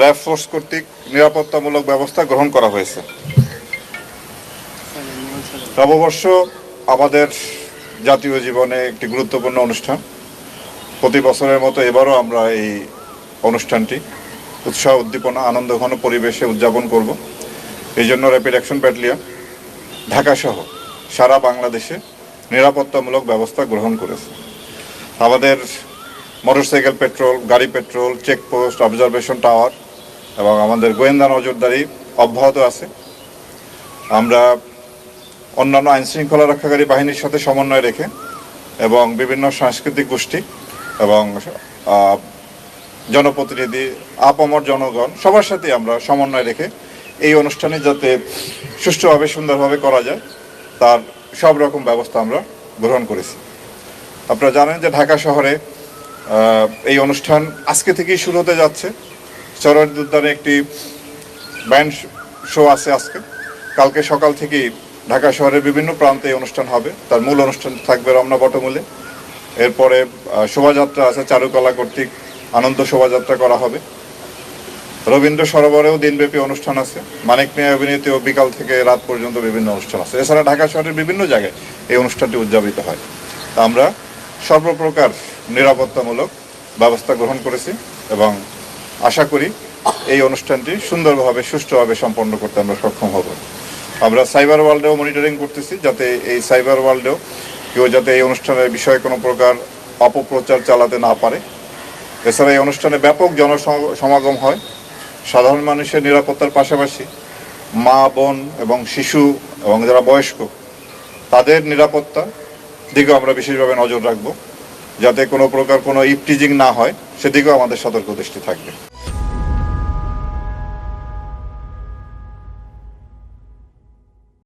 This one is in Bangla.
র্যাব ফোর্স কর্তৃক নিরাপত্তামূলক ব্যবস্থা গ্রহণ করা হয়েছে। নববর্ষ আমাদের জাতীয় জীবনে একটি গুরুত্বপূর্ণ অনুষ্ঠান। প্রতি বছরের মতো এবারও আমরা এই অনুষ্ঠানটি উৎসাহ উদ্দীপনা আনন্দঘন পরিবেশে উদযাপন করব। এই জন্য র্যাপিড অ্যাকশন ব্যাটালিয়ন ঢাকাসহ সারা বাংলাদেশে নিরাপত্তামূলক ব্যবস্থা গ্রহণ করেছে। আমাদের মোটরসাইকেল পেট্রোল, গাড়ি পেট্রোল, চেকপোস্ট, অবজারভেশন টাওয়ার এবং আমাদের গোয়েন্দা নজরদারি অব্যাহত আছে। আমরা অন্যান্য আইনশৃঙ্খলা রক্ষাকারী বাহিনীর সাথে সমন্বয় রেখে এবং বিভিন্ন সাংস্কৃতিক গোষ্ঠী এবং জনপ্রতিনিধি, আপামর জনগণ সবার সাথে আমরা সমন্বয় রেখে এই অনুষ্ঠানে যাতে সুষ্ঠুভাবে সুন্দরভাবে করা যায় তার সব রকম ব্যবস্থা আমরা গ্রহণ করেছি। আপনারা জানেন যে ঢাকা শহরে এই অনুষ্ঠান আজকে থেকেই শুরু হতে যাচ্ছে। চরহদ্দি উদ্যানে একটি ব্যান্ড শো আছে আজকে। কালকে সকাল থেকেই ঢাকা শহরের বিভিন্ন প্রান্তে এই অনুষ্ঠান হবে। তার মূল অনুষ্ঠান থাকবে রমনা বটমূলে। এরপরে শোভাযাত্রা আছে, চারুকলা কর্তৃক আনন্দ শোভাযাত্রা করা হবে। রবীন্দ্র সরোবরেও দিনব্যাপী অনুষ্ঠান আছে। মানিক মিয়া অভিনীতিও বিকাল থেকে রাত পর্যন্ত বিভিন্ন অনুষ্ঠান আছে। এছাড়া ঢাকা শহরের বিভিন্ন জায়গায় এই অনুষ্ঠানটি উদযাপিত হয়। তা আমরা সর্বপ্রকার নিরাপত্তামূলক ব্যবস্থা গ্রহণ করেছি এবং আশা করি এই অনুষ্ঠানটি সুন্দরভাবে সুষ্ঠুভাবে সম্পন্ন করতে আমরা সক্ষম হব। আমরা সাইবার ওয়ার্ল্ডেও মনিটরিং করতেছি যাতে এই সাইবার ওয়ার্ল্ডেও কেউ যাতে এই অনুষ্ঠানের বিষয়ে কোনো প্রকার অপপ্রচার চালাতে না পারে। এছাড়া এই অনুষ্ঠানে ব্যাপক জনসমাগম হয়। সাধারণ মানুষের নিরাপত্তার পাশাপাশি মা, বোন এবং শিশু এবং যারা বয়স্ক তাদের নিরাপত্তা দিকেও আমরা বিশেষভাবে নজর রাখব, যাতে কোনো প্রকার কোনো ইপটিজিং না হয় সেদিকেও আমাদের সতর্ক দৃষ্টি থাকবে।